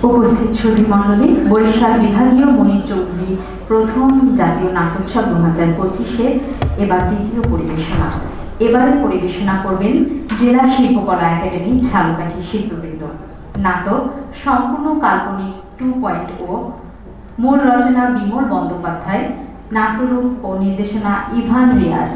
উপস্থিত শ্রোতৃমণ্ডলী, বরিশাল বিভাগীয় মনির চৌধুরী প্রথম জাতীয় নাট্যোৎসব 2025-এর এবার দ্বিতীয় পরিবেশনা। এবারের পরিবেশনা করবেন জেলা শিল্পকলা একাডেমি ঝালকাঠি শিল্পবৃন্দ। নাটক সম্পূর্ণ কাল্পনিক 2.0, মূল রচনা বিমল বন্দ্যোপাধ্যায়, নাট্যরূপ ও নির্দেশনা ইভান রিয়াজ।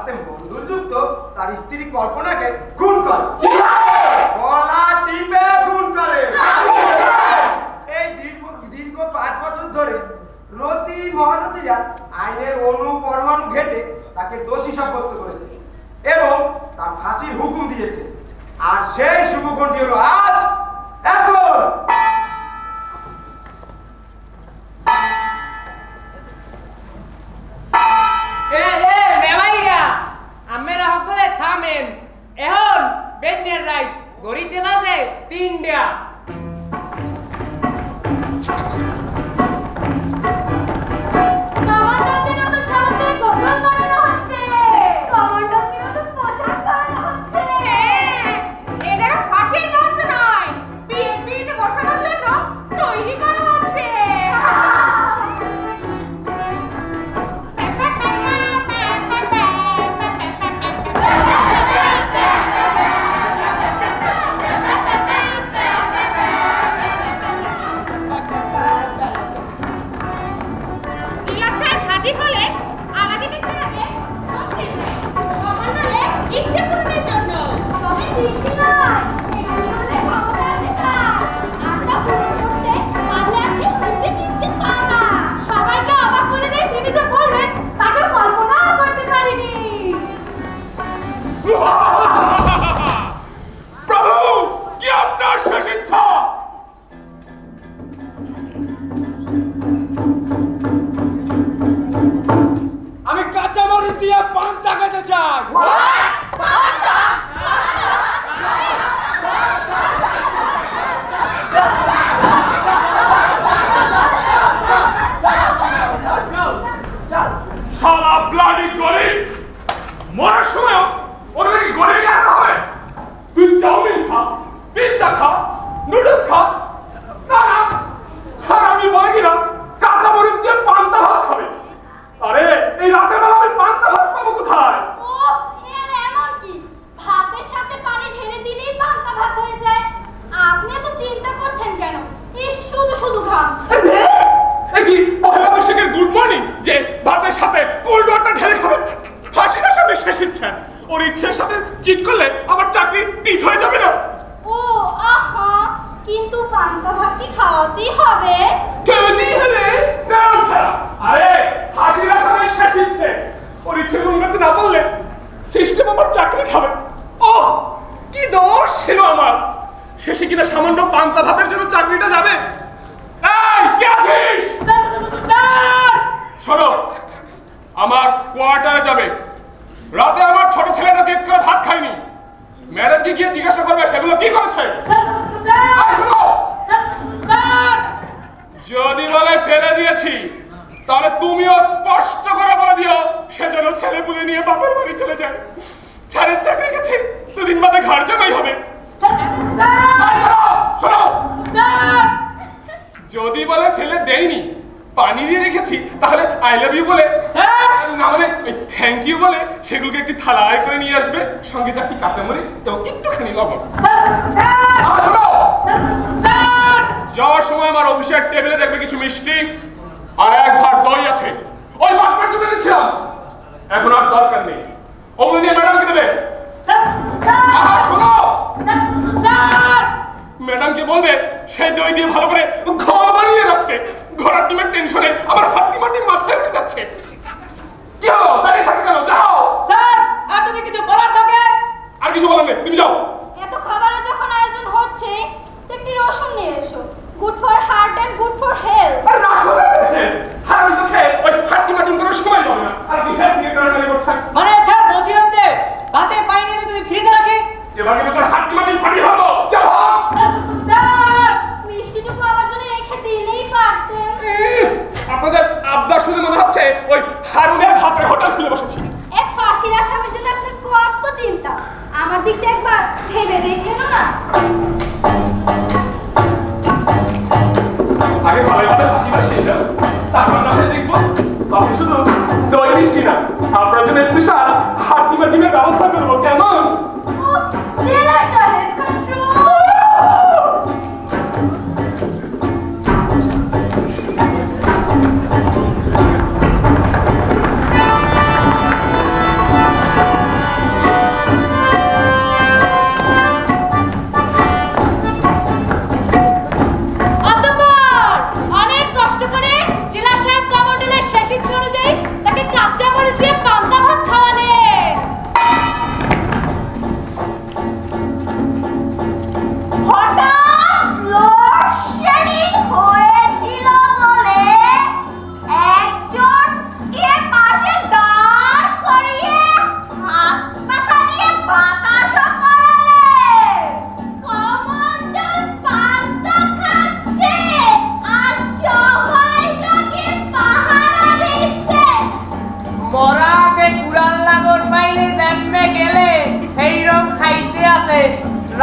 সাথে বন্ধুযুক্ত তার স্ত্রী কল্পনাকে খুন করে। গলা টিপে খুন করে। এই দীর্ঘ 5 বছর ধরে রতি মহারথীরা আইনের পরমাণু ঘেটে তাকে দোষী সাব্যস্ত করেছে এবং তার ফাঁসির হুকুম দিয়েছে। আর সেই শুভক্ষণটি হলো আজ, এখন। আমরা সকলে থামেন। এখন বেন্যের রাইট গড়িতে বাজে 3টা। আমি কাঁচা মরিচ দিয়ে পান্তা খেতে চাই। শালা ব্লাডি গরিব, মরার সময় ওর নাকি গরিব রাখা হয়। তুই চাউমিন খা, পিৎজা খা, নুডলস খা, না না, আর আমি বলে গেলাম কাঁচা মরিচ দিয়ে পান্তা ভাত খাবে। আরে এই রাতের বেলা আমি পান্তা ভাত পাবো কোথায়? এমন কি ভাতের সাথে পানি ঢেলে দিলেই পান্তা ভাত হয়ে যায়? আপনি এত চিন্তা করছেন কেন? এই শুধু শুধু ঘামছে। কি পহেলা বৈশাখের গুড মর্নিং যে ভাতের সাথে কোল্ড ওয়াটার ঢেলে খাবে? হাসি হাসা শেষ ইচ্ছা। ওর ইচ্ছের সাথে চিট করলে আমার চাকরি টিট হয়ে যাবে না? ও আহা, কিন্তু পান্তা ভাত কি খাওয়াতেই হবে? খাওয়াতেই হবে? আরে হাসি হাসা শেষ ইচ্ছে। ওর ইচ্ছে পূরণ করতে না পারলে সিস্টেম আমার চাকরি খাবে। ও কি দোষ ছিল আমার, শেষে কিনা সামান্য পান্তা ভাতের জন্য চাকরিটা যাবে। এই কে আছিস? শোনো, আমার কোয়ার্টারে যাবে। রাতে আমার ছোট ছেলেটা জেদ করে ভাত খায়নি। ম্যাডামকে গিয়ে জিজ্ঞাসা করবে সেগুলো কি করেছে। যদি বলে ফেলে দিয়েছি তাহলে তুমিও স্পষ্ট করে বলে দিও সেজন্য ছেলে পুলে নিয়ে বাপের বাড়ি চলে যায়। ছেলের চাকরি গেছে, 2 দিন বাদে ঘর জমাই হবে। শোনো, যদি বলে ফেলে দেয়নি, পানি দিয়ে রেখেছি, তাহলে আই লাভ ইউ বলে না মানে থ্যাংক ইউ বলে সেগুলোকে একটি থালায় করে নিয়ে আসবে, সঙ্গে 4টি কাঁচামরিচ এবং একটুখানি লবণ। যাওয়ার সময় আমার অফিসের টেবিলে দেখবে কিছু মিষ্টি আর 1 ভাঁড় দই আছে। ওই বাক্কার তো এনেছিলাম, এখন আর দরকার নেই। ওগুলো নিয়ে ম্যাডামকে দেবে। শোনো, ম্যাডামকে বলবে সেই দই দিয়ে ভালো করে ঘর বানিয়ে রাখতে। ঘোড়ার টিমের টেনশনে আমার হাঁটি মাটি মাথায় উঠে যাচ্ছে। কি হলো, দাঁড়িয়ে থাকে কেন? যাও স্যার, আর যদি কিছু বলার থাকে? আর কিছু বলার নেই, তুমি যাও। এত খাবারের যখন আয়োজন হচ্ছে, তো একটি রসুন নিয়ে এসো। Good for heart and good for health. আর রাখো না, আর ওই লোকে ওই হাঁটি মাটি করার সময় পাবে না। আর কি হেল্প নিয়ে কারণে করছেন? মানে স্যার বলছিলাম যে ভাতে পানি নিয়ে যদি ফ্রিজে রাখি, এবার কিন্তু তোর হাঁটি মাটি পানি হলো। যাও স্যার, মিষ্টিটুকু আমার জন্য রেখে দিলেই পারতেন। আপনাদের আবদার শুনে মনে হচ্ছে ওই হারুনের হাতে হোটেল খুলে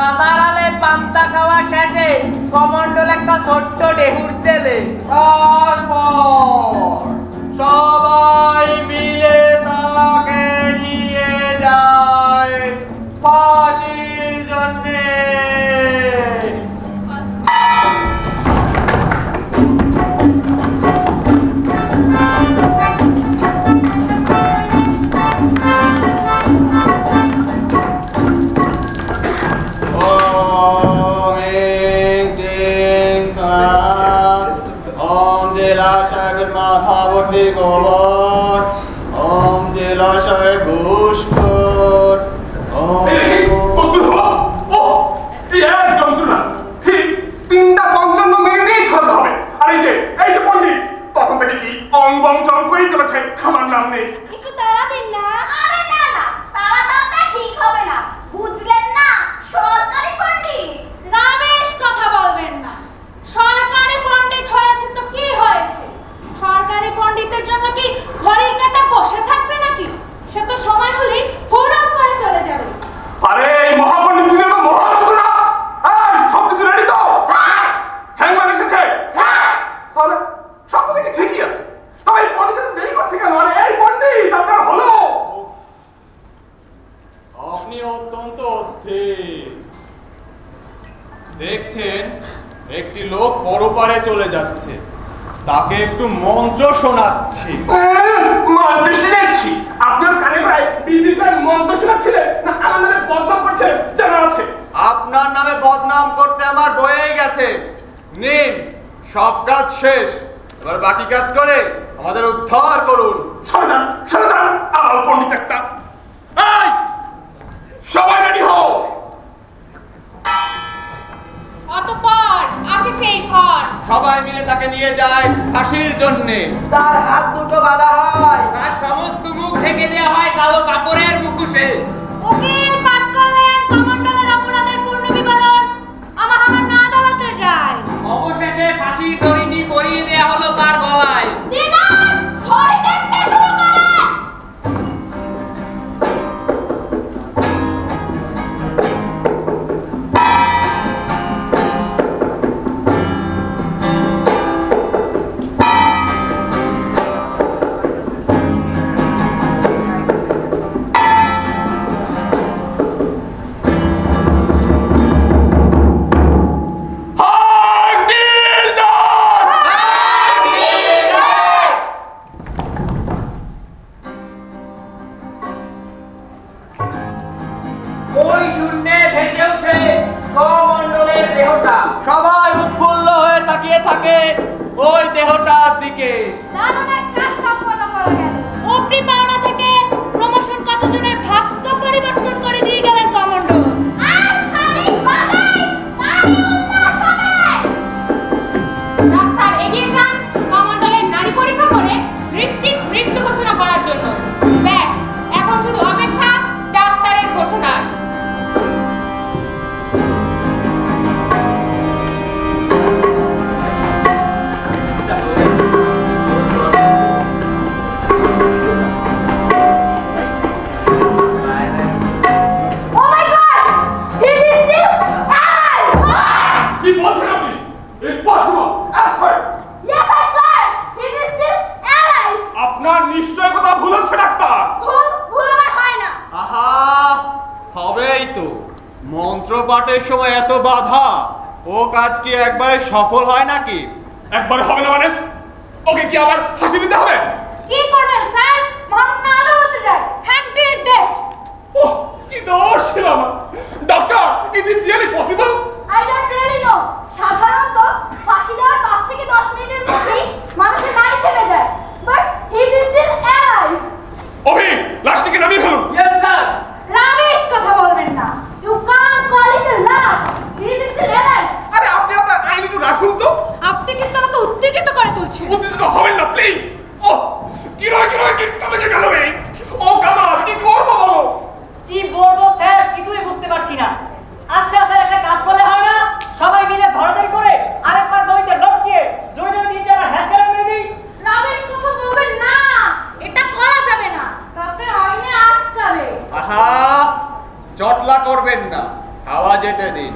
রাজার আলে পান্তা খাওয়া শেষে কমন্ডল একটা ছোট্ট ডেহুর তেলে তারপর সবাই মিলে তাকে নিয়ে যায় ফাঁসির জন্যে। মাথাবর্তী গোবর ওম জলাশয় ঘুষখোর যন্ত্রণা ঠিক 3টা পঞ্চান্ন মিনিটেই ছাড়তে হবে। আর এই যে পণ্ডিত তখন থেকে কি অং বং চং করেই চলেছে, খাবার নাম নেই। একটু তাড়া দিন না। আরে না না, তাড়া দাওটা ঠিক হবে না, বুঝলেন না? সরকারি পণ্ডিত। রমেশ কথা বলবেন না। সরকারি পণ্ডিত হয়েছে তো কি হয়েছে? সরকারি পণ্ডিতের জন্য কি ঘরের কাটা বসে থাকবে নাকি? সে তো সময় হলেই ফোরাম করে চলে যাবে। আরে এই মহাপণ্ডিত দিনে তো মহাযন্ত্রণা। এই সব কিছু রেডি তো? হ্যাংম্যান এসেছে? তাহলে সব তো দেখি ঠিকই আছে। তবে এই পণ্ডিত দেরি করছে কেন? আরে এই পণ্ডিত আপনার হলো। আপনি অত্যন্ত অস্থির। দেখছেন একটি লোক পরপারে চলে যাচ্ছে, তাকে একটু মন্ত্র শোনাচ্ছি। মন্ত্র শুনেছি? আপনার কানে ভাই বিদিতার মন্ত্র শোনাচ্ছিলেন না আমার নামে বদনাম করছিলেন? জানা আছে আপনার নামে বদনাম করতে আমার বয়ে গেছে। নিন, সব কাজ শেষ, এবার বাকি কাজ করে আমাদের উদ্ধার করুন। সরে যান আলাল পণ্ডিত একটা। এই সবাই রেডি হও। অতঃপর আসে সেই ঘর। সবাই মিলে তাকে নিয়ে যায় ফাঁসির জন্যে। তার হাত দুটো বাঁধা হয় আর সমস্ত মুখ ঢেকে দেওয়া হয় কালো কাপড়ের মুখোশে। উকিল পাঠ করলেন কমন্ডলের অপরাধের পূর্ণ বিবরণ, আমাহামান্য আদালতের রায়। অবশেষে ফাঁসির দড়িটি পরিয়ে দেওয়া হলো তার গলায়। জেলার ঘড়ি দেখতে শুরু করেন। ওই শূন্যে ভেসে ওঠে কমন্ডলের দেহটা। সবাই উৎফুল্ল হয়ে তাকিয়ে থাকে ওই দেহটার দিকে। দারুণ এক কাজ সম্পন্ন করা গেল। উপরি পাওনা থেকে প্রমোশন কতজনের ভাগ্য পরিবর্তন করে দিয়ে গেলেন কমন্ডল। আর খালি বাগাই নারী উল্লাস হবে। ডাক্তার এগিয়ে যান কমন্ডলের নারী পরীক্ষা করে নিশ্চিত মৃত্যু ঘোষণা করার জন্য। ব্যাস, এখন শুধু অপেক্ষা ডাক্তারের ঘোষণার। কি বলছেন আপনি? ইম্পসিবল। আপনার নিশ্চয় কথা ভুল হচ্ছে ডাক্তার। আহা, হবেই তো। মন্ত্র পাঠের সময় এত বাধা, ও কাজ কি একবারে সফল হয় নাকি? একবারে হবে না মানে? ওকে কি আবার ফাঁসি দিতে হবে? কি করবেন স্যার? মহামান্য আদালতের রায়। থাকবে ডেট। ওহ, কি দোষ ছিল আমার। Doctor, is it really possible? I don't really know. সাধারণত ফাঁসি দেওয়ার 5 থেকে 10 মিনিটের মধ্যেই মানুষের নাড়ি থেমে যায়। But he is still alive. অভি, লাশটিকে নামিয়ে ফেলুন। Yes sir. রামেশ কথা বলবেন না। You can't call it a lash. He is still alive. আরে আপনি আপনার আইন একটু রাখুন তো। আপনি কিন্তু আমাকে উত্তেজিত করে তুলছেন। উত্তেজিত হবেন না প্লিজ। ওহ, কি রয় তবে যে গেল এই। ও কামাল, কি করবো বলো? কি বলবো স্যার, কিছুই বুঝতে পারছি না। আচ্ছা স্যার, একটা কাজ করলে হয় না? সবাই মিলে ধরাধরি করে আরেকবার দইতে লটকিয়ে জোরে জোরে দিয়ে যারা হ্যাসকারা মেরে দিই। রামেশ কথা বলবেন না। এটা করা যাবে না। তাতে আইনে আটকাবে। আহা, জটলা করবেন না। খাওয়া যেতে দিন।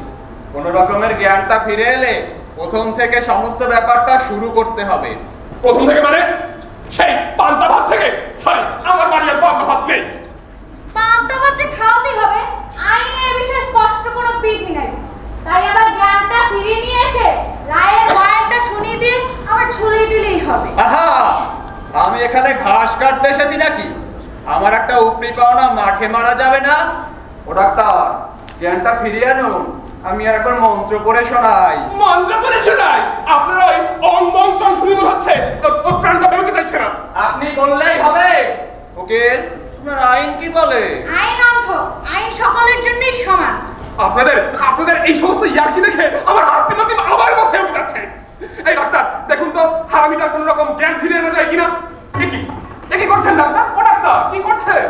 কোন রকমের জ্ঞানটা ফিরে এলে প্রথম থেকে সমস্ত ব্যাপারটা শুরু করতে হবে। প্রথম থেকে মানে সেই পান্তা ভাত থেকে? সরি, আমার বাড়ি আর পান্তা ভাত নেই। পান্তা ভাত যে খাওয়াতেই হবে, আইনের বিষয়ে স্পষ্ট কোনো বিধি নেই। তাই আবার জ্ঞানটা ফিরিয়ে নিয়ে এসে রায়ের বয়ানটা শুনিয়ে দিয়ে আবার ঝুলিয়ে দিলেই হবে। আহা, আমি এখানে ঘাস কাটতে এসেছি নাকি? আমার একটা উপরি পাওনা মাঠে মারা যাবে না? ও ডাক্তার, জ্ঞানটা ফিরিয়ে আনুন। আমি এখন মন্ত্র পড়ে শোনাই। মন্ত্র পড়ে শোনাই? আপনার ওই ওম বং চং শুনে মনে হচ্ছে ওর প্রাণটা বেরোতে চাইছে না। আপনি বললেই হবে। ওকে, আপনার আইন কি বলে? আইন অন্ধ, আইন সকলের জন্যই সমান। আপনাদের এই সমস্ত ইয়ার্কি দেখে আমার হাতে মাটি আবার মাথায় উঠে যাচ্ছে। এই ডাক্তার, দেখুন তো হারামিটার কোন রকম জ্ঞান ফিরে এনে যায় কিনা। কি করছেন ডাক্তার? ও ডাক্তার, কি করছেন?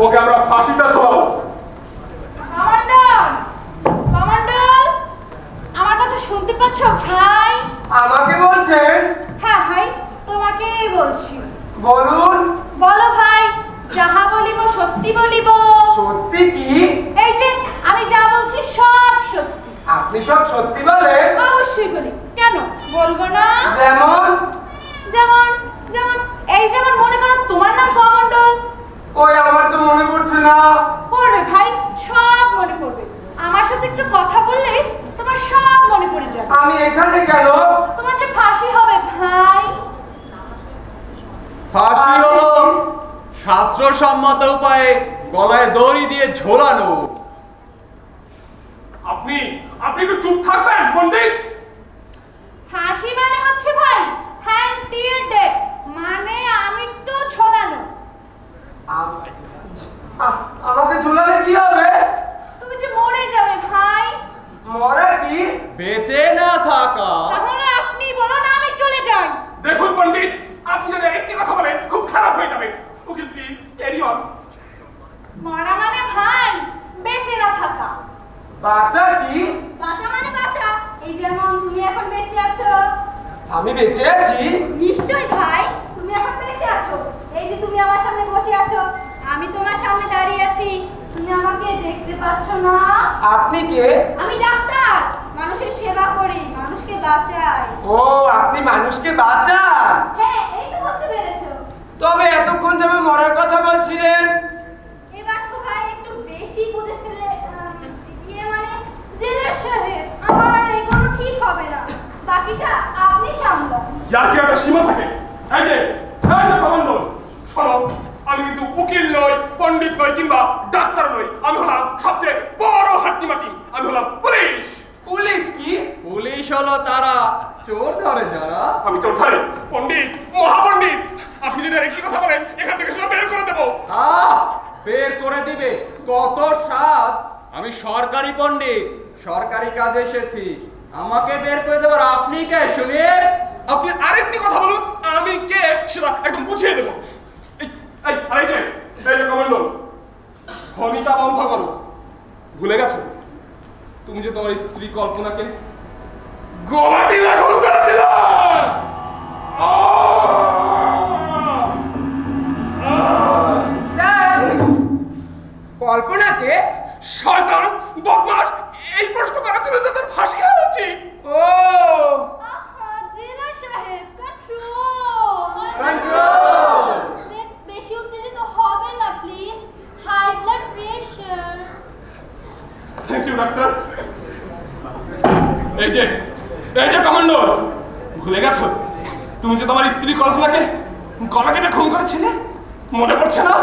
ওকে আমরা ফাঁসিতে ঝোলাবো। কমান্ডার, আমার কথা শুনতে পাচ্ছ ভাই? আমাকে বলছেন? হ্যাঁ ভাই, তোমাকেই বলছি। বলুন। বলো ভাই, যাহা বলিব সত্যি বলিব। সত্যি কি? এই যে আমি যা বলছি সব সত্যি। আপনি সব সত্যি বলেন? অবশ্যই বলি, কেন বলবো না? যেমন? যেমন যেমন এই যেমন মনে করো তোমার নাম কমণ্ডল। ওই আমার তো মনে পড়ছে না। পড়বে ভাই, সব মনে পড়বে। আমার সাথে একটু কথা বললে তোমার সব মনে পড়ে যাবে। আমি এখানে কেন? তোমার যে ফাঁসি হবে ভাই। ফাঁসি হলো শাস্ত্রসম্মত উপায়ে গলায় দড়ি দিয়ে ঝোলানো। আপনি একটু চুপ থাকবেন পণ্ডিত। ফাঁসি মানে হচ্ছে ভাই হ্যান্ড টিল ডেথ, মানে আমি তো ঝোলানো। আমাকে ঝুলালে কি হবে? তুমি যে মরে যাবে ভাই। মরা কি? বেঁচে না থাকা। তাহলে আপনি বলো না আমি চলে যাই। দেখুন পণ্ডিত, আপনি যদি একটি কথা বলেন খুব খারাপ হয়ে যাবে। উকিল প্লিজ ক্যারি অন। মরা মানে ভাই বেঁচে না থাকা। বাঁচা কি? বাঁচা মানে বাঁচা, এই যেমন তুমি এখন বেঁচে আছো। আমি বেঁচে আছি? নিশ্চয় ভাই, তুমি এখন বেঁচে আছো। এই যে তুমি আমার সামনে বসে আছো, আমি তোমার সামনে দাঁড়িয়ে আছি। তুমি আমাকে দেখতে পাচ্ছ না? আপনি কে? আমি ডাক্তার, মানুষের সেবা করি, মানুষকে বাঁচাই। ও, আপনি মানুষকে বাঁচান? হ্যাঁ, এই তো বুঝতে পেরেছো। তবে এতক্ষণ যাবে মরার কথা বলছিলেন। এবার তো ভাই একটু বেশি বুঝে ফেলে। মানে জেলার সাহেব, আমার আর এগুলো ঠিক হবে না, বাকিটা আপনি সামলান। যার কি একটা সীমা থাকে। এই যে কমান্ডো, শোনো, আমি কিন্তু উকিল নই, পণ্ডিত নই, কিংবা ডাক্তার নই। আমি হলাম সবচেয়ে বড় হাট্টিমাটি। আমি হলাম পুলিশ। পুলিশ কি? পুলিশ হলো তারা চোর ধরে যারা। আমি চোর ধরে? পণ্ডিত, মহাপণ্ডিত, আপনি যদি একটি কথা বলেন এখান থেকে সব বের করে দেবো। বের করে দিবে? কত সাধ! আমি সরকারি পণ্ডিত, সরকারি কাজে এসেছি। আমাকে বের করে দেবার আপনি কে শুনে? আপনি আরেকটি কথা বলুন, আমি কে সেটা একদম বুঝিয়ে দেবো। এই যে কমান্ডো, ক্ষমিতা বন্ধ করো। ভুলে গেছো তুমি যে তোমার স্ত্রী কল্পনাকে গলাটি দখল করেছিল? কল্পনাকে? শয়তান, বদমাশ, এই প্রশ্ন করার জন্য তাদের ফাঁসি হওয়া উচিত। ও জেলার সাহেব, কন্ট্রোল। কন্ট্রোল। বেশি উত্তেজিত হবে না please, high blood pressure. Thank you doctor. এই যে কমান্ডার, ভুলে গেছো তুমি যে তোমার স্ত্রী কল্পনাকে গলা কেটে খুন করেছিলে? মনে পড়ছে না?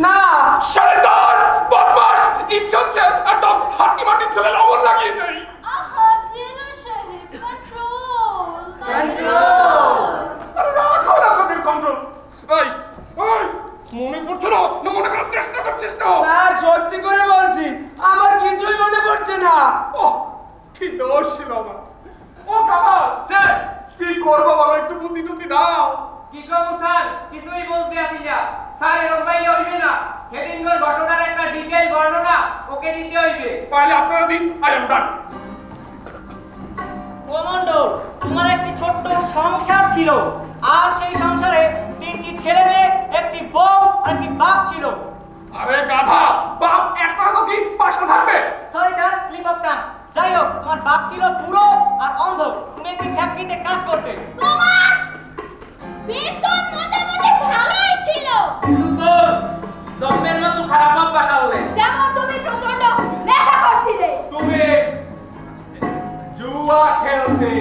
না শয়তান, বদমাশ, ইচ্ছে হচ্ছে একদম হাঁটি মাটির ছেলে লবণ লাগিয়ে দেই। আহা জেলার সাহেব, কন্ট্রোল আরে রাখো না আপনাদের কন্ট্রোল। এই মনে পড়ছে না? না মনে করার চেষ্টা করছিস না? স্যার সত্যি করে বলছি আমার কিছুই মনে পড়ছে না। ও কি দোষ ছিল আমার। ও কামাল স্যার, কি করবো বলো, একটু বুদ্ধি টুদ্ধি দাও। কি করবো স্যার, কিছুই বলতে আসি না স্যার। এরকম ভাই হইবে না, সেদিনকার ঘটনার একটা ডিটেইল বর্ণনা ওকে দিতে হইবে। তাহলে আপনারা দিন, আই এম ডান। কমান্ডো, তোমার একটি ছোট্ট সংসার ছিল, আর সেই সংসারে 3টি ছেলে মেয়ে, একটি বউ আর একটি বাপ ছিল। আরে গাধা, বাপ একটা তো কি 5টা থাকবে? Sorry sir, slip of tongue. যাই হোক, তোমার বাপ ছিল পুরো আর অন্ধ। তুমি একটি ফ্যাক্টরিতে কাজ করতে। তোমার বেতন মোটামুটি ভালোই ছিল, জম্মের মতো খারাপ অভ্যাস হলে। যেমন তুমি প্রচন্ড নেশা করছিলে, তুমি জুয়া খেলতে।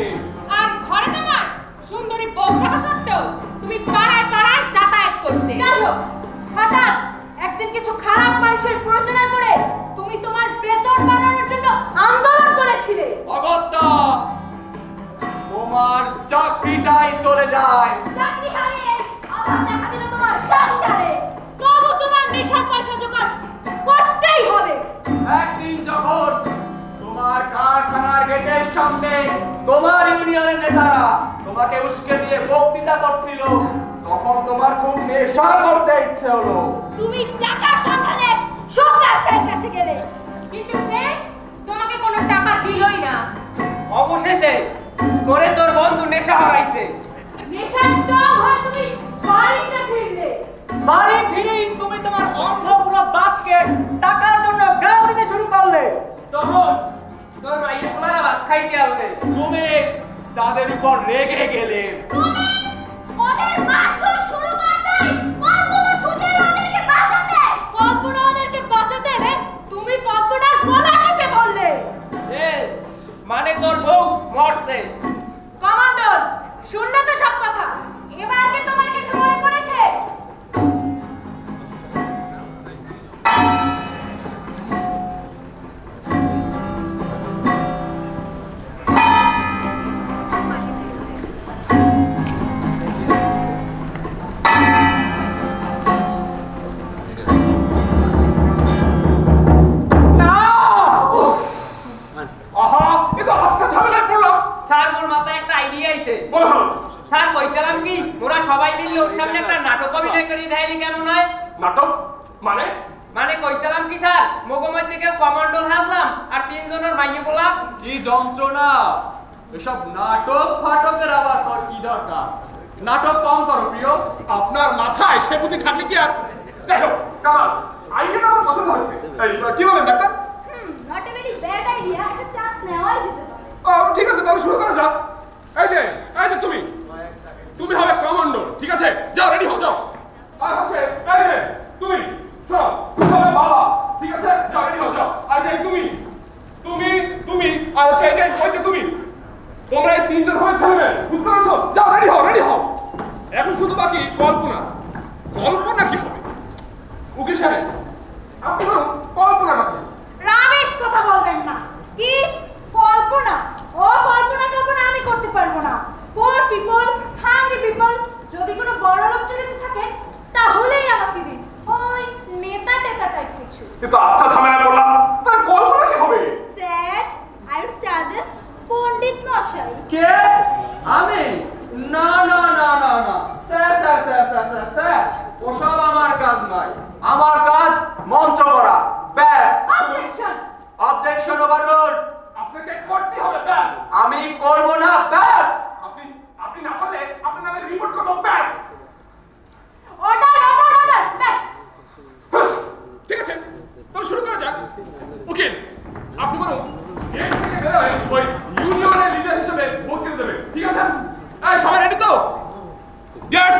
আর ঘরে তোমার সুন্দরী বউ থাকা সত্ত্বেও তুমি পাড়ায় পাড়ায় যাতায়াত করতে। জানো হঠাৎ একদিন কিছু খারাপ মানুষের প্ররোচনায় পড়ে তুমি তোমার বেতন বাড়ানোর জন্য আন্দোলন করেছিলে। অগত্যা তোমার চাকরিটাই চলে যায়। চাকরি হারিয়ে আবার দেখা দিল তোমার সংসারে। তবু তোমার নেশার পয়সা জোগাড় করতেই হবে। একদিন যখন তোমার কারখানার গেটের সামনে তোমার ইউনিয়নের নেতারা তোমাকে উস্কে দিয়ে বক্তৃতা করছিল, তখন তোমার খুব নেশা করতে ইচ্ছে হলো। তুমি টাকার সন্ধানে সব ব্যবসায়ীর কাছে গেলে, কিন্তু সে তোমাকে কোনো টাকা দিলই না। অবশেষে তোরে তোর বন্ধু নেশা হারাইছে। নেশার টক হয়ে তুমি বাড়িতে ফিরলে। বাড়ি ফিরেই তুমি তোমার অন্ধ পুরো বাপকে টাকার জন্য গাল দিতে শুরু করলে। তখন তোর মাইয়ে পোলারা ভাত খাইতে আসবে। তুমি তাদের উপর রেগে গেলে। তুমি ওদের মারধর শুরু করতেই কল্পনা ছুটে এলো ওদেরকে বাঁচাতে। কল্পনা ওদেরকে বাঁচাতে এলে তুমি কল্পনার গলা টিপে ধরলে। মানে তোর বউ মরছে। কমান্ডার, শুনলে তো সব কথা, এবার কি তোমার কিছু মনে পড়েছে? আহা, এ তো আচ্ছা ঝামেলায় পড়লাম। স্যার, মোর মাথায় একটা আইডিয়া আইছে। বলো। স্যার, কইছিলাম কি ওরা সবাই মিলে ওর সামনে একটা নাটক অভিনয় করি দেখাইলে কেমন হয়? নাটক মানে? মানে কইছিলাম কি স্যার, মগময় থেকে কমান্ডো হাজলাম আর 3 জনের মাইয়ে বললাম। কি যন্ত্রণা! এসব নাটক ফাটকের আবার তোর কি দরকার? নাটক কম করো প্রিয়। আপনার মাথায় সে বুদ্ধি থাকলে কি আর? যাই হোক, কামাল, আইডিয়াটা আমার পছন্দ হয়েছে। এই কি বলেন doctor? Not a very bad idea, একটা চান্স নেওয়াই যেতে পারে। ঠিক আছে, তাহলে শুরু করা যাক। এই যে তুমি হবে কমান্ডো, ঠিক আছে? যাও, রেডি হও, যাও। আর হচ্ছে এই যে তুমি শোনো, তুমি হবে বাবা, ঠিক আছে? যাও, রেডি হও, যাও। আর এই তুমি আর হচ্ছে এই যে ওই যে তুমি, তোমরা এই 3 জন হবে ছেলে, বুঝতে পারছো? যাও, রেডি হও। এখন শুধু বাকি কল্পনা। কল্পনা কি হবে? উকিল সাহেব, আপনি বলুন কল্পনাটা কি? রামেশ কথা বলবেন না। কি কল্পনা? ও কল্পনা আমি করতে পারবো না। পোর পিপল, হাংরি পিপল, যদি কোনো বড় লোক চরিত্র থাকে তাহলেই আমাকে দিন। ওই নেতা টেতা টাইপ কিছু। কিন্তু আচ্ছা ঝামেলা পড়লাম, তাহলে কল্পনা কি হবে? স্যার, আই উড সাজেস্ট পণ্ডিত মশাই। কে? আমি? না না না না না, স্যার, ওসব আমার কাজ নয়। আমার কাজ মন্ত্র করা, ব্যাস। Objection overruled. আপনাকে করতে হবে, ব্যাস। আমি করব না, ব্যাস। আপনি না পারলে আপনার নামে রিপোর্ট করব, ব্যাস। অর্ডার, ব্যাস। ঠিক আছে, তাহলে শুরু করা যাক। উকিল, আপনি বলুন গেট থেকে বেরোয় ওই ইউনিয়নের লিডার হিসেবে ভোট কেটে দেবে, ঠিক আছে? এই সবাই রেডি তো? গেটস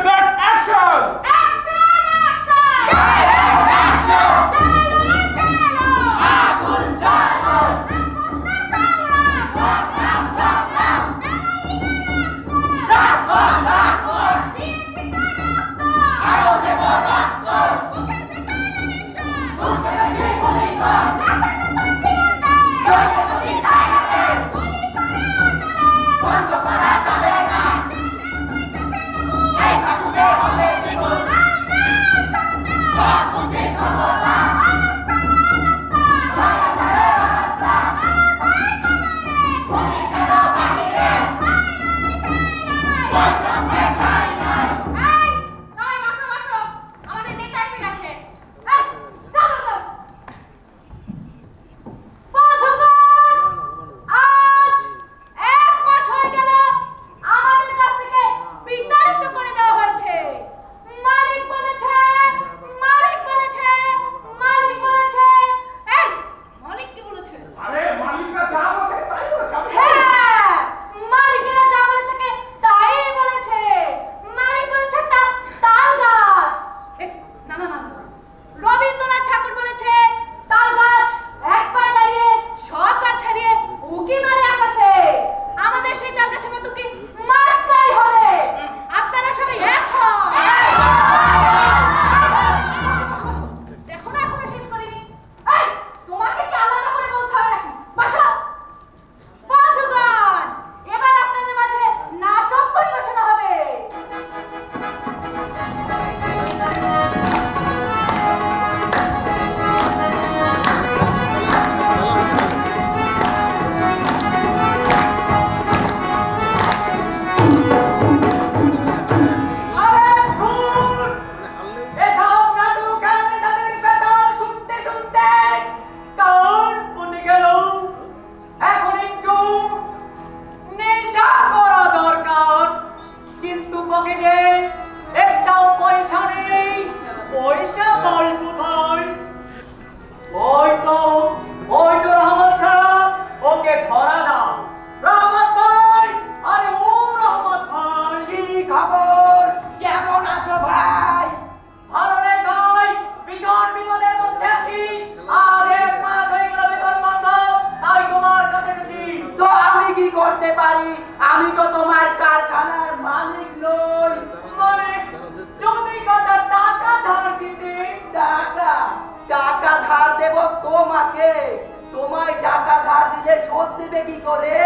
করে?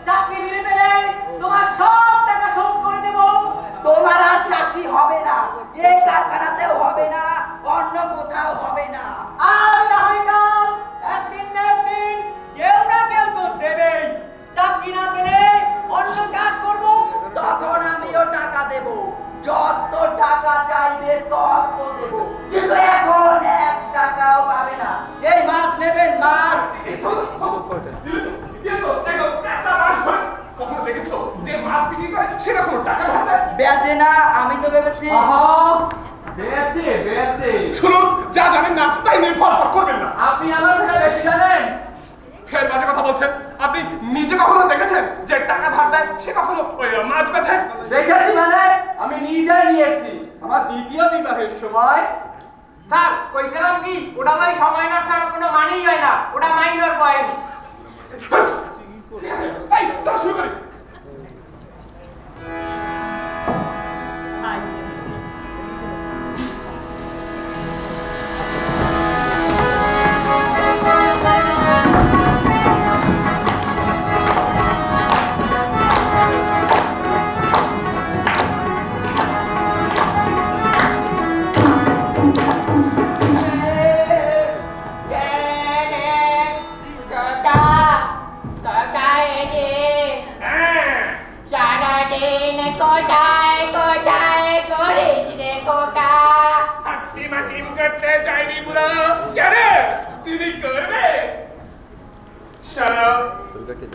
চাকরি দিলে পেলে তোমার সব টাকা শোধ করে দেব। তোমার আর চাকরি হবে না, এই কারখানাতেও হবে না, অন্য কোথাও হবে না। আর না হয় কাল একদিন না একদিন কেউ না কেউ তো দেবেই। চাকরি না পেলে অন্য কাজ করব। তখন আমিও টাকা দেব, যত টাকা চাইবে তত দেব, কিন্তু এখন 1 টাকাও পাবে না। এই মাছ নেবেন? মাছ কখনো দেখেছো যে মাছ বিক্রি করে সেটা কোনো টাকা ধার দেয়? বেচে না, আমি তো ভেবেছি। শুনুন, যা জানেন না তাই নিয়ে ফরফর করবেন না। আপনি আমার থেকে বেশি জানেন। ফের বাজে কথা বলছেন। আপনি নিজে কখনো দেখেছেন যে টাকা ধার দেয় সে কখনো ওই মাছ বেচে? দেখেছি মানে আমি নিজে নিয়েছি আমার দ্বিতীয় বিবাহের সময়। স্যার কইছিলাম কি ওটা ভাই সময় নষ্ট করার কোনো মানেই হয় না, ওটা মাইনর পয়েন্ট। এই চল শুরু করি।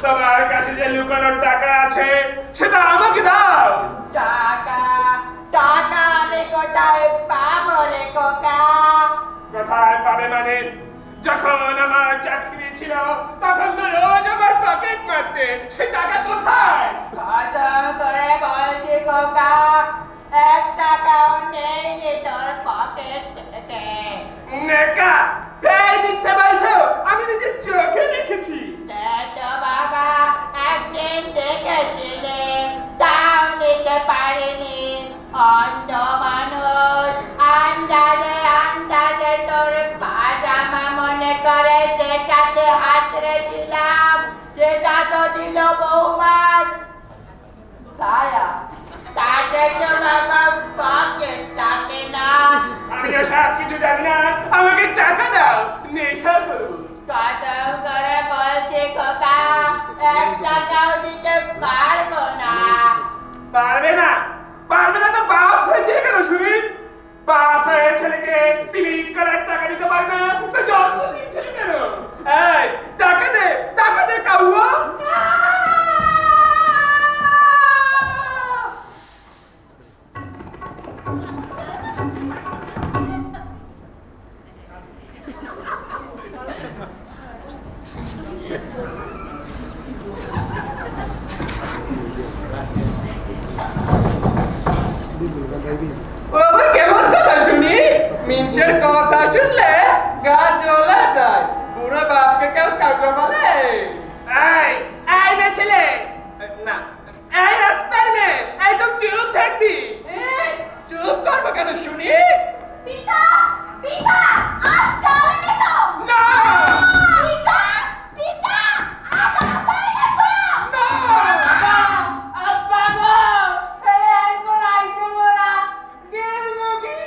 তোমার কাছে যে লুকানোর টাকা আছে সেটা আমাকে দাও। টাকা আমি কোথায় পাবো রে খোকা? কোথায় পাবে মানে? যখন আমার চাকরি ছিল তখন তো রোজ আমার পকেট মারতে, সে টাকা কোথায়? কত করে বলছি খোকা, 1 টাকাও নেই রে তোর পকেট থেকে। নেকা, প্রায় মিথ্যে বলছো, আমি নিজের চোখে দেখেছি। তো বাবা একদিন দেখেছিলে, তাও নিতে পারিনি। অন্ধ মানুষ আন্দাজে আন্দাজে তোর পাজামা মনে করে যেটাতে হাত রেছিলাম সেটা তো ছিল বৌমার ছায়া, তাতে তো বাবা পকেট থাকে না। আমি সব কিছু জানি না, আমাকে টাকা দাও, নেশা করুন। কত করে বলছি খোকা, 1 টাকাও দিতে পারবো না। পারবে না? পারবে না তো বাপ হয়েছে কেন শুনি? বাপ হয়ে ছেলেকে পিলিট করার টাকা দিতে পারবে না তো জন্ম দিচ্ছিলে কেন? এই টাকা দে কাউয়া। কেমন কথা শুনি? মিঞ্চের কথা শুনলে গা জ্বলে যায়। বুড়ো বাপকে কেউ কাউকে বলে? এই না ছেলে, না এই রাস্তার মেয়ে, একদম চুপ থাকবি। চুপ করবো কেন শুনি? পিতা পিতা আজ চাল এনেছো? না পিতা পিতা আজ আটা এনেছো? না আব্বা গো, এই আইকো আইকো মোরা গেল মুগি।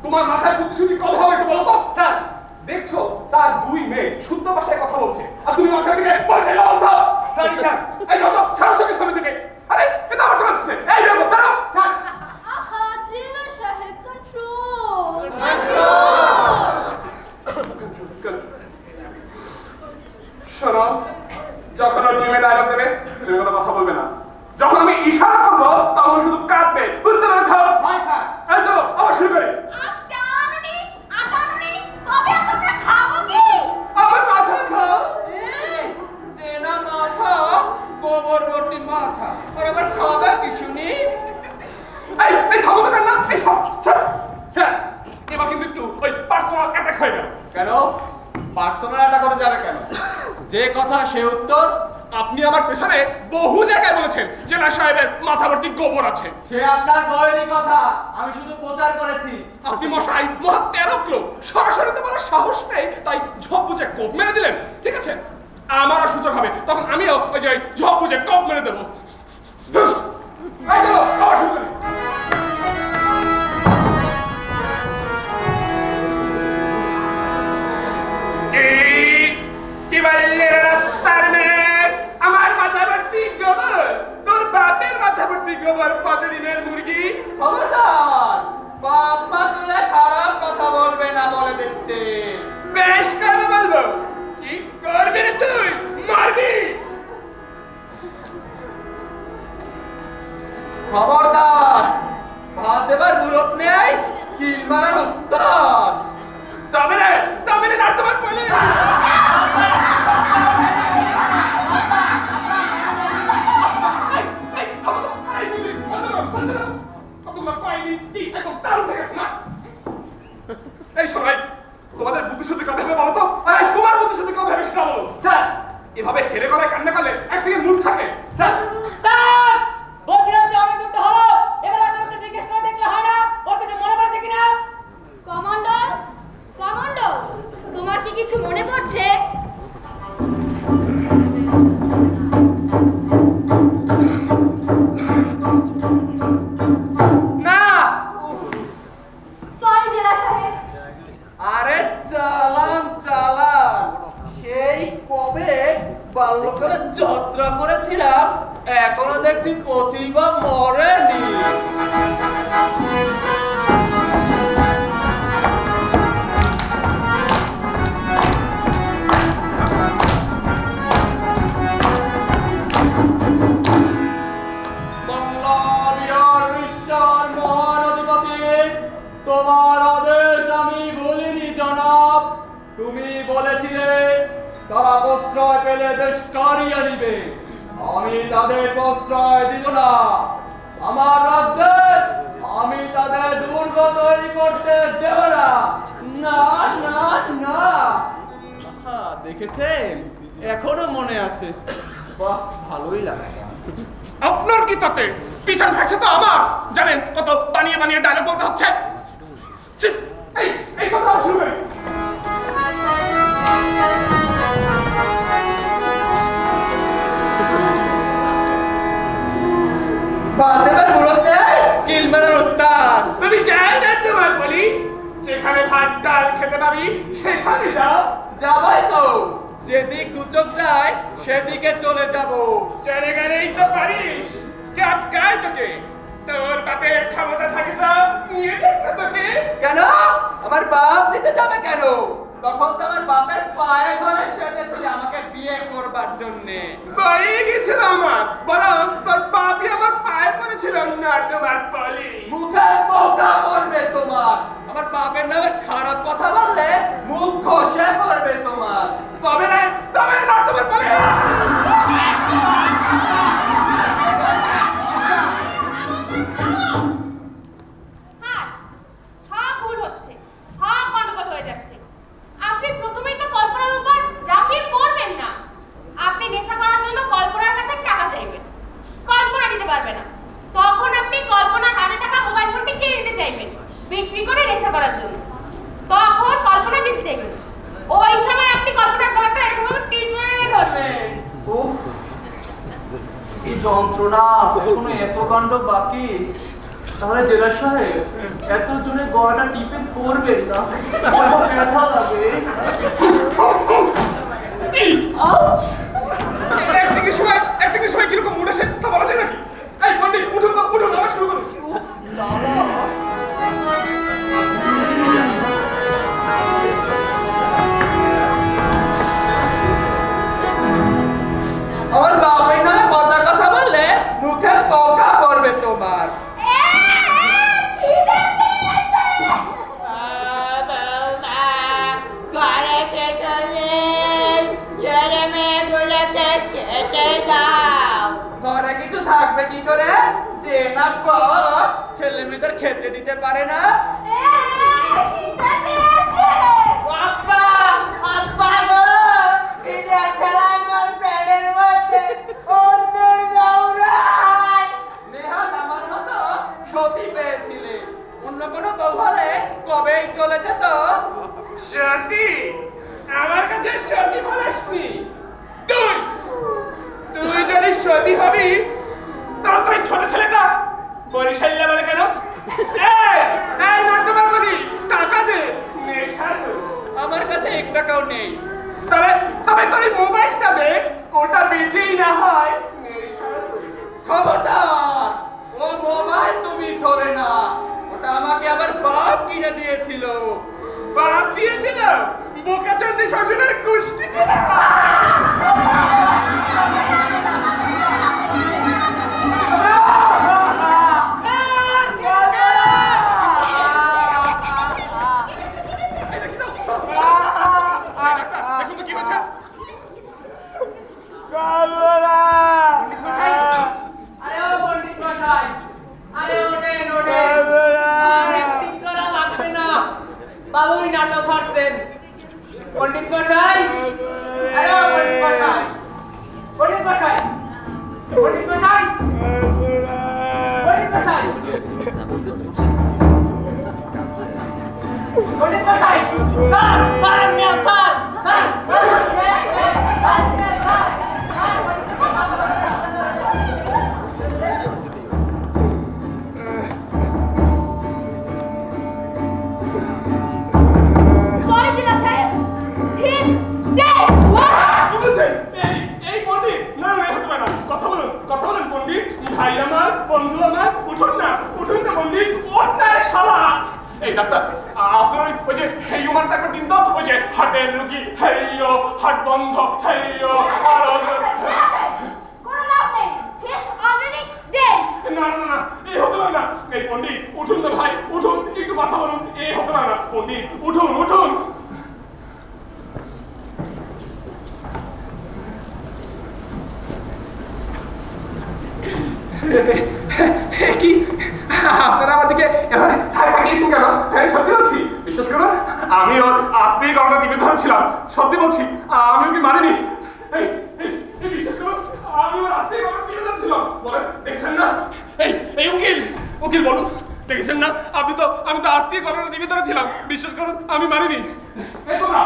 তোমার মাথায় বুদ্ধি শুদ্ধি কম হবে একটু বলো তো। স্যার দেখছো তার 2 মেয়ে শুদ্ধ ভাষায় কথা বলছে আর তুমি মাথার দিকে বলছো। সরি স্যার, এই যত ছাড়ছকে সামনে থেকে। আরে এটা আমার কাছে আছে, এই দেখো দাঁড়াও। স্যার আহা জিলা সাহেব কন্ট্রোল শোনো, যখন ওর টিমে ডায়লগ দেবে তুমি কোনো কথা বলবে না। যখন আমি ইশারা করবো তখন শুধু কাঁদবে, বুঝতে পেরেছো? হয় স্যার। এই চলো আবার শুরু করি। আজ চালনি আটানি তবে তোমরা খাবো কি? আবার মাথা খাও। চেনা মাথা, গোবর ভর্তি মাথা, আর আবার খাবে কি শুনি? এই থামো তো না, এই সব স্যার এবার কিন্তু একটু ওই পার্সোনাল অ্যাটাক হয়ে গেল। কেন পার্সোনাল অ্যাটাক করা যাবে কেন? যে কথা সে উত্তর, আপনি আমার পেছনে বহু জায়গায় বলেছেন জেলা সাহেবের মাথা ভর্তি গোবর আছে। সে আপনার বইয়েরই কথা, আমি শুধু প্রচার করেছি। আপনি মশাই মহা তেরক লোক, সরাসরি তো বলার সাহস নেই, তাই ঝপ বুঝে কোপ মেরে দিলেন। ঠিক আছে, আমারও সুযোগ হবে, তখন আমিও ওই যে ঝপ বুঝে কোপ মেরে দেবো। চলো আবার শুরু করি। কি বললে রাস্তার মেয়ে, আমার মাথা ভর্তি গোবর, তোর বাপের মাথা ভর্তি গোবর, পচরিনের মুরগি। খবরদার, বাপ মা তুলে খারাপ কথা বলবে না বলে দিচ্ছে। বেশ করে বলবো। কি করবি রে তুই? মারবি? খবরদার, ভাত দেবার বুড়োট নেই, কিল মারার উস্তাদ। তবে রে নাট্যবাদ বলে। এই সবাই, তোমাদের বুদ্ধি শুদ্ধি কবে হবে বলো তো? তোমার বুদ্ধি শুদ্ধি কবে হবে সেটা বলো। স্যার, এভাবে হেরে গলায় কান্না করলে একদিকে মুড থাকে। স্যার স্যার, বলছিলাম যে অনেক দূর হলো, এবার আপনাকে জিজ্ঞেস করে দেখলে হয় না ওর কিছু মনে পড়ছে কিনা? কমান্ডার, কমান্ডার, তোমার কি কিছু মনে পড়ছে? না। সরি জেলা সাহেব। আরে চালান চালান, সেই কবে বাল্যকালে যাত্রা করেছিলাম, এখনো দেখছি প্রতিভা মরেনি। তোমার আদেশ আমি বলিনি জনাব, তুমি বলেছিলে তারা প্রশ্রয় পেলে দেশ কারিয়ে নিবে, আমি তাদের প্রশ্রয় দিব না। আমার রাজ্যে আমি তাদের দুর্গ তৈরি করতে দেব না। না না না। দেখেছেন, এখনো মনে আছে। বাহ, ভালোই লাগছে। আপনার কি তাতে? পিছন থাকছে তো আমার। জানেন কত বানিয়ে বানিয়ে ডায়লগ বলতে হচ্ছে। এই কথা শুরু করি। তুমি যাই না তোমার বলি, যেখানে ভাত ডাল খেতে পাবি সেখানে যাও। যাবাই তো, যেদিক দু চোখ যায় সেদিকে চলে যাব। চলে গেলেই তো পারিস, কে আটকায় তোকে? তোর বাপের ক্ষমতা থাকে তো নিয়ে দেখবে তোকে। কেন আমার বাপ দিতে যাবে কেন? তখন তো আমার বাপের পায়ে ধরে সেজেছি আমাকে বিয়ে করবার জন্যে। বলে গেছিল আমার, বরং তোর বাপই আমার পায়ে পড়েছিল না তোমার পলি। মুখে বোকা করবে তোমার, আমার বাপের নামে খারাপ কথা বললে মুখ খসে পড়বে তোমার। তবে না তোমার পলি। সব ভুল হচ্ছে, সব গন্ডগোল হয়ে যাচ্ছে। আপনি প্রথমেই তো কল্পনার উপর ঝাঁপিয়ে পড়বেন না। আপনি নেশা করার জন্য কল্পনার কাছে টাকা চাইবেন, কল্পনা দিতে পারবে না। তখন আপনি কল্পনার হাতে থাকা মোবাইল ফোনটি কিনে নিতে চাইবেন বিক্রি করে নেশা করার জন্য। তখন কল্পনা দিতে চাইবেন, ওই সময় আপনি কল্পনার গলাটা এরকম টিপে ধরবেন। উফ, এই যন্ত্রণা, এখনো এত কাণ্ড বাকি। তাহলে জেলা সাহেব এত জোরে গলাটা টিপে পড়বে না, ব্যথা লাগে। একদিকে সময় কিরকম মুড আসে তা বলা যায় নাকি? এই পন্ডিত উঠুন তো, উঠুন, আবার শুরু করুন। আমার বাপের নামে কথা বললে মুখে পোকা করবে তোমার। ঘরে কিছু থাকবে কি করে? যে না ছেলে মেয়েদের খেতে দিতে পারে না। আব্বা, আব্বা গো, এই যে খেলা আমার পেটের মধ্যে। পেয়েছিলে, অন্য কোনো বউ হলে কবেই চলে যেত। সত্যি আমার কাছে সত্যি বলিসনি। তুই তুই যদি সত্যি হবি তাহলে তুই ছোট ছেলেটা বরিশাল্লা বলে কেন? এই নর্দমার বলি টাকা দে। আমার কাছে 1 টাকাও নেই। তবে তবে তোর মোবাইলটা দে, ওটা বেচেই না হয়। খবরদার, ও মোবাইল তুমি ছোড়ে না, ওটা আমাকে আবার বাপ কিনে দিয়েছিল। বাপ দিয়েছিল? বোকা চন্দ্রী শ্বশুরের কুষ্টি কিনা? বাবুই নাটক করছেন পণ্ডিত মশাই। আরে পণ্ডিত মশাই, পণ্ডিত মশাই, পণ্ডিত মশাই, পণ্ডিত মশাই, পণ্ডিত মশাই, স্যার স্যার মিয়া স্যার স্যার ভাই আমার, বন্ধু আমার, উঠুন না বন্ধু, ওঠ না শালা। এই ডাক্তার, আপনার ওই যে হিউম্যান ডাক্তার দিন তো, ওই যে হার্টের রুগী, হেইও হার্ট বন্ধ, হেইও না না না, এই হতে পারে না। এই পণ্ডিত উঠুন না ভাই, উঠুন, একটু কথা বলুন। এই হতে পারে না পণ্ডিত, উঠুন উঠুন। কি আপনারা আমাদেরকে তাকিয়েছেন কেন? সত্যি বলছি, বিশ্বাস করুন, আমি ওর আজকেই গল্পটা টিপে ধরেছিলাম। সত্যি বলছি, আমি ওকে মারিনি। বিশ্বাস করুন, আমি ওর আজকেই গল্পটা টিপে ধরেছিলাম। বলেন, দেখছেন না? এই উকিল বলুন, দেখেছেন না? আমি তো আজকেই গল্পটা টিপে ধরেছিলাম। বিশ্বাস করুন, আমি মারিনি। এই তোমরা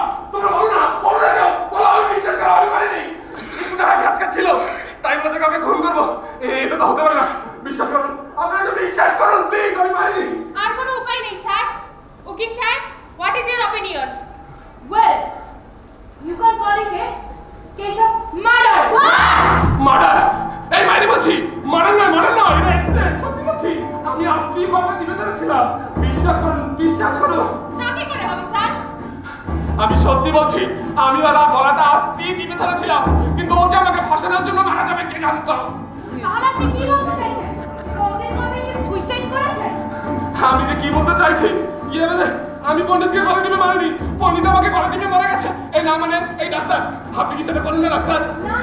বলো না কেউ, বলো আমি বিশ্বাস করো, আমি মারিনি। একটু না কাজ ছিল, তাই বলে কাউকে খুন করবো, এটা তো হতে পারে না। বিশ্বাস করুন, আপনারা একটু বিশ্বাস করুন প্লিজ, আমি মারিনি। আর কোনো উপায় নেই স্যার। উকিল সাহেব, what is your opinion? Well, you can call it a case of murder. Murder? এই মাইনে বলছি, মার্ডার নয়, এটা অ্যাক্সিডেন্ট। সত্যি বলছি, আমি আজকেই গল্পটা টিপে ধরেছিলাম। বিশ্বাস করুন। তাকে করে হবে স্যার? আমি সত্যি বলছি, আমি ওর গলাটা আজকেই টিপে ধরেছিলাম, কিন্তু ও যে আমাকে ফাঁসানোর জন্য মারা যাবে কে জানতো। তাহলে আপনি কি বলতে চাইছেন? পণ্ডিত মশাই কি সুইসাইড করেছেন? আমি যে কি বলতে চাইছি, আমি পণ্ডিতকে গলা টিপে মারিনি, পণ্ডিত আমাকে গলা টিপে মারা গেছে। এই না মানে, এই ডাক্তার, আপনি কি সেটা করেন না ডাক্তার? না,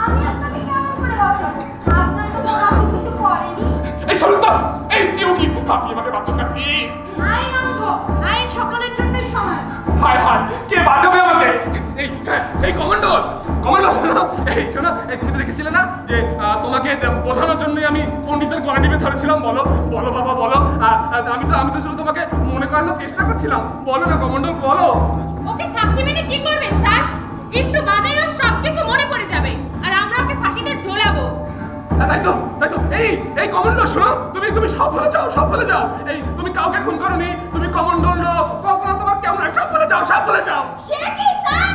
আমি আপনাকে কেমন করে বাঁচাবো? আপনার তো বাবা কিছু করেনি। এই শুনুন তো, এই উকিল, আপনি আমাকে বাঁচান না প্লিজ। আইন অন্ধ, আইন সকলের জন্যই সমান। হায় কে বাঁচাবে আমাকে? এই কমান্ডার শোনো, শোনো, তুমি তো দেখেছিলে না যে তোমাকে বোঝানোর জন্যই আমি পণ্ডিতের গলা টিপে ধরেছিলাম। বলো বাবা বলো। আমি তো শুধু তোমাকে মনে করানোর চেষ্টা করছিলাম। বলো না কমান্ডার, বলো। ওকে সাক্ষী মেনে কি করবেন স্যার? একটু বাদেই ওর সবকিছু মনে পড়ে যাবে, আর আমরা ওকে ফাঁসিতে ঝোলাবো। তাই তো এই কমান্ডার শোনো, তুমি সব ভুলে যাও। এই তুমি কাউকে খুন করোনি, তুমি কমান্ডার লো, কল্পনা তোমার কেমন, সব ভুলে যাও। সে কি স্যার?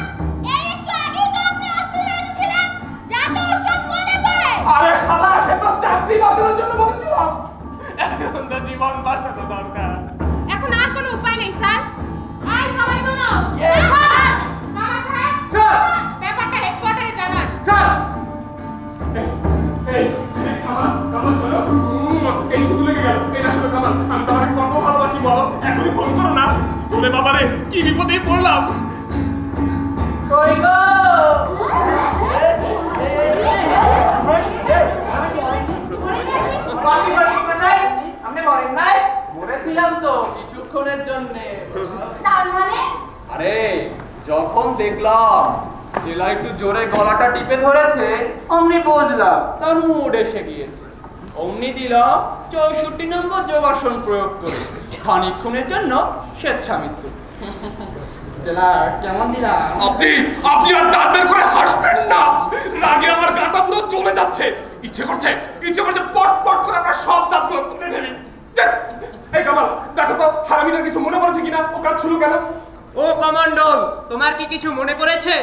এই একটু আগে তো আপনি অস্থির হয়েছিলেন, যাতে ওর সব মনে পড়ে। আরে শালা, সে তো চাকরি বাঁচানোর জন্য বলছিলাম, এখন তো জীবন বাঁচানো দরকার। এখন আর কোনো উপায় নেই স্যার। আয় সবাই শোনো। মামা সাহেব, স্যার, ব্যাপারটা হেডকোয়ার্টারে জানান। স্যার, কামাল শোনো, এই শুধু লেগে গেল। এই না শোনো কামাল, আমি তোমাকে কত ভালোবাসি বলো, এখনই ফোন করো না। তোরে বাবারে, কি বিপদে পড়লাম। কই গো? আপনি মরেন নাই? মরেছিলাম তো কিছুক্ষণের জন্যে। তার মানে আরে যখন দেখলাম জেলা একটু জোরে গলাটা টিপে ধরেছে, অমনি বুঝলাম তার মুড এসে গিয়েছে। অমনি দিলাম 64 নম্বর যোগাসন প্রয়োগ করে খানিকক্ষণের জন্য স্বেচ্ছা মৃত্যু। কেমন দিলাম? আপনি আর দাঁত বের করে হাসবেন না, রাগে আমার গাটা পুরো চলে যাচ্ছে। ইচ্ছে করছে পট পট করে আপনার সব দাঁতগুলো তুলে নেবেন। এই কামাল, দেখো তো হারামিটার কিছু মনে পড়েছে কিনা, ও কাজ শুরু কেন? ও কমান্ডল, তোমার কি কিছু মনে পড়েছে?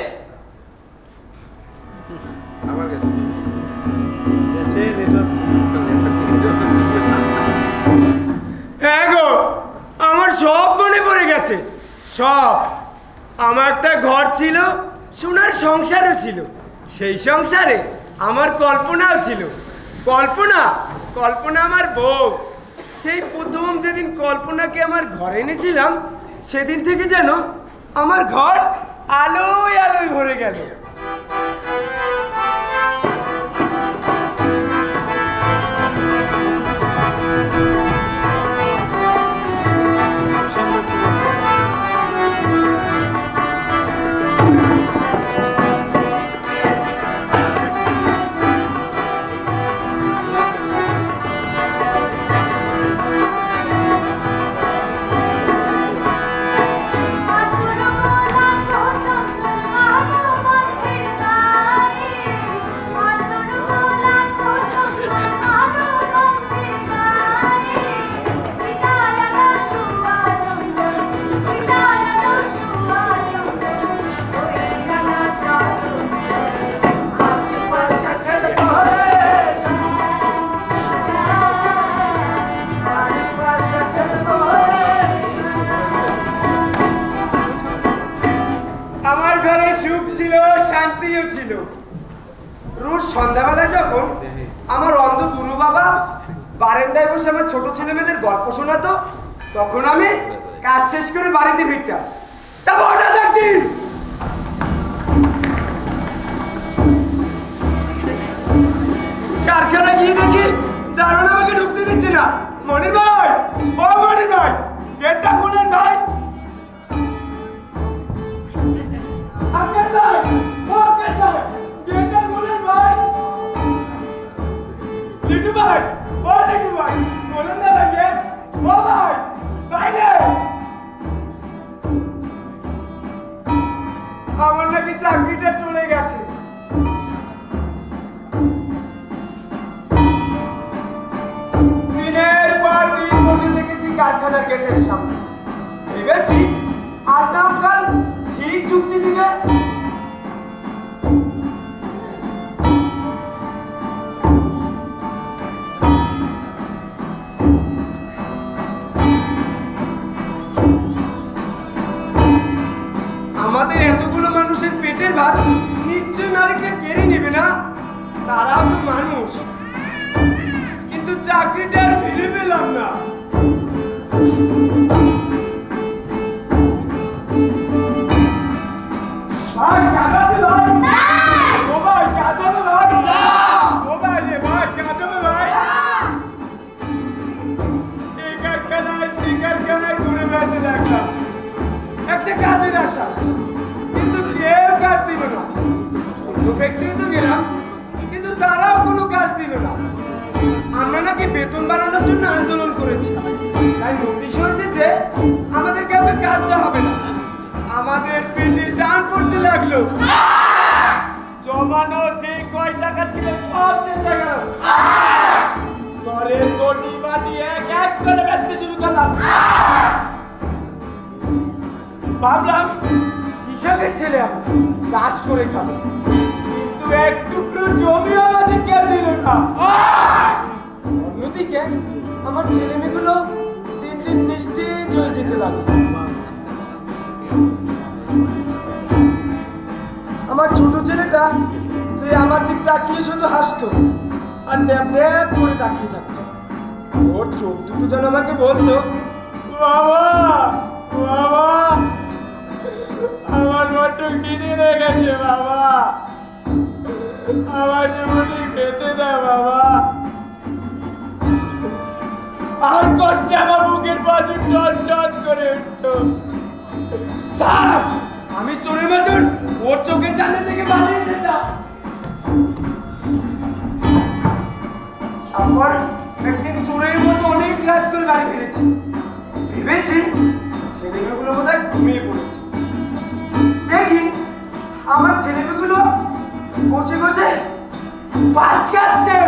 আমার কাছে হ্যাঁ গো, আমার সব মনে পড়ে গেছে, সব। আমার একটা ঘর ছিল, সোনার সংসারও ছিল। সেই সংসারে আমার কল্পনাও ছিল। কল্পনা আমার বউ। সেই প্রথম যেদিন কল্পনাকে আমার ঘরে এনেছিলাম, সেদিন থেকে যেন আমার ঘর আলোয় আলোয় ভরে গেল। সন্ধ্যাবেলা যখন আমার অন্ধ গুরু বাবা বারান্দায় বসে আমার ছোট ছেলে মেয়েদের গল্প শোনাতো, তখন আমি কাজ শেষ করে বাড়িতে ফিরতাম। তারপর হঠাৎ একদিন কারখানা গিয়ে দেখি দারোয়ান আমাকে ঢুকতে দিচ্ছে না। মনির ভাই, ও মনির ভাই, গেটটা খুলেন ভাই। আকাশ ভাই, ও আকাশ ভাই, গেটটা খুলেন ভাই। লিটু ভাই, ও লিটু ভাই, বলুন না ভাই, ও ভাই, বাইরে। আমার নাকি চাকরিটা চলে গেছে। দিনের পর দিন বসে থেকেছি কারখানার গেটের সামনে, ভেবেছি আজ না কাল ঠিক যুক্তি দিবে। আমাদের এতগুলো মানুষের পেটের ভাত নিশ্চয় নারীকে কেড়ে নেবে না, তারাও তো মানুষ। কিন্তু চাকরিটা আর ফিরে পেলাম না। ভাই কাজ আছে ভাই? ও ভাই কাজ হবে ভাই? ও ভাই রে ভাই কাজ হবে ভাই? এই কারখানায় সেই কারখানায় ঘুরে বেড়াতে লাগলাম একটা কাজের আশা, কিন্তু কেউ কাজ দিল না। ফ্যাক্টরিতে গেলাম, কিন্তু তারাও কোনো কাজ দিল না। আমরা নাকি বেতন বাড়ানোর জন্য আন্দোলন করেছি, তাই নোটিশ হয়েছে যে আমাদের কাছে কাজ দেওয়া হবে না। আমাদের পেটে টান পড়তে লাগলো। জমানো যে কয় টাকা ছিল সব চেষ্টা গেল। ঘরের কোটি বাটি এক এক করে বেচতে শুরু করলাম। ভাবলাম কৃষকের ছেলে আমি, চাষ করে খাবো, কিন্তু এক টুকরো জমি আমাদের কে দিল না। অন্যদিকে আমার ছেলে মেয়েগুলো দিন দিন নিস্তেজ হয়ে যেতে লাগলো। আমার ছোট ছেলেটা যে আমার দিক তাকিয়ে শুধু হাসতো আর ন্যাপ ন্যাপ করে তাকিয়ে থাকতো। ওর চোখ দুটো যেন আমাকে বলতো, বাবা বাবা আমার বড্ড খিদে লেগেছে বাবা, আমার জীবনে খেতে দেয় বাবা। আর কষ্টে আমার বুকের পাশে টন টন করে উঠতো। স্যার, আমি চোরের মতন ওর চোখের সামনে থেকে পালিয়ে যেতাম। তারপর একদিন চোরের রাত করে বাড়ি ফিরেছি, ভেবেছি ছেলেমেয়েগুলো বোধহয় ঘুমিয়ে পড়েছে। দেখি আমার ছেলেমেয়েগুলো বসে বসে ভাত খাচ্ছে।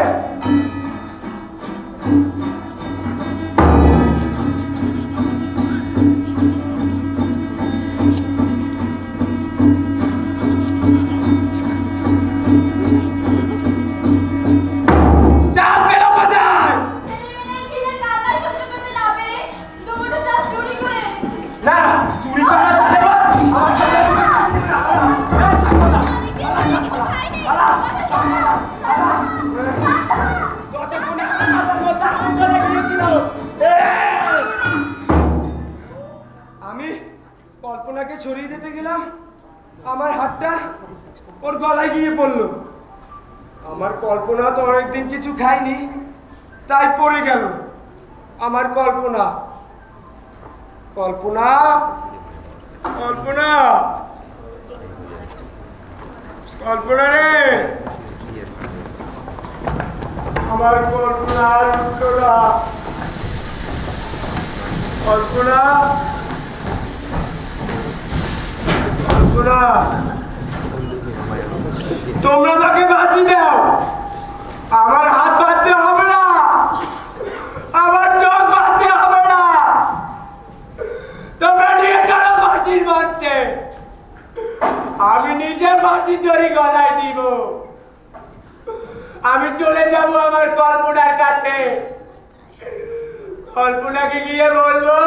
আমি কল্পনাকে ছড়িয়ে দিতে গেলাম, আমার হাতটা ওর গলায় গিয়ে পড়লো। আমার কল্পনা তো অনেকদিন কিছু খায়নি, তাই পড়ে গেল আমার কল্পনা। কল্পনা, কল্পনা, কল্পনা রে, আমার কল্পনা কল্পনা, কল্পনা, তোমরা তাকে বাঁচি দাও। আমার হাত বাঁধতে হবে না, আমার চোখ বাঁধতে হবে না, তোমরা নিয়ে চলো বাঁচির বাঁচছে। আমি নিজে বাঁশি ধরে গলায় দিব। আমি চলে যাব আমার কল্পনার কাছে, কল্পনাকে গিয়ে বলবো,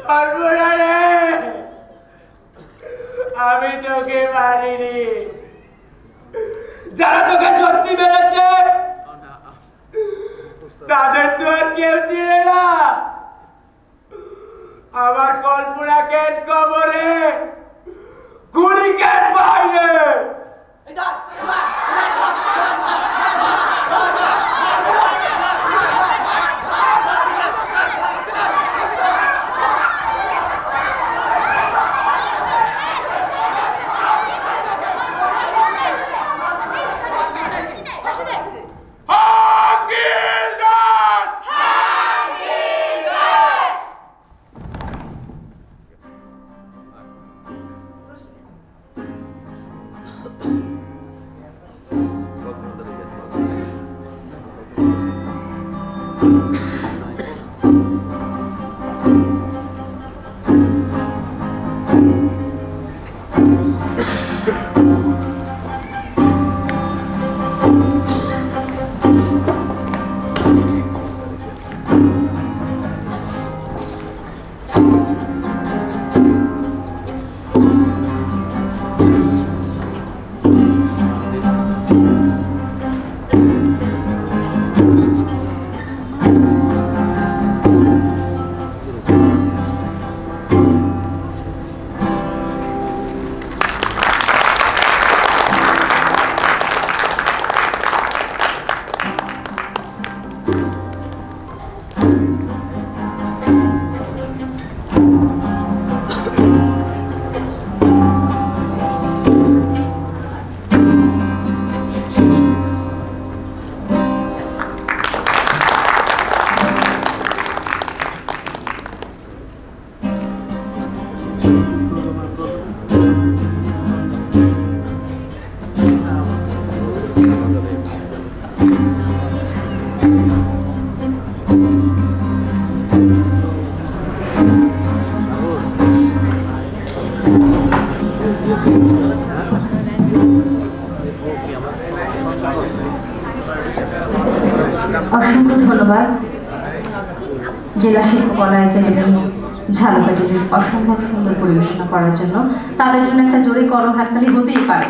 কল্পনা রে, আমি তোকে মারিনি। যারা তোকে সত্যি মেরেছে তাদের তো আর কেউ চিনে না। আমার কল্পনাকে কবরে গুলিকে বাইরে। অসংখ্য ধন্যবাদ জেলা শিল্পকলা একাডেমি ঝালকাঠির অসম্ভব সুন্দর পরিবেশনা করার জন্য। তাদের জন্য একটা জোরে করো হাততালি হতেই পারে।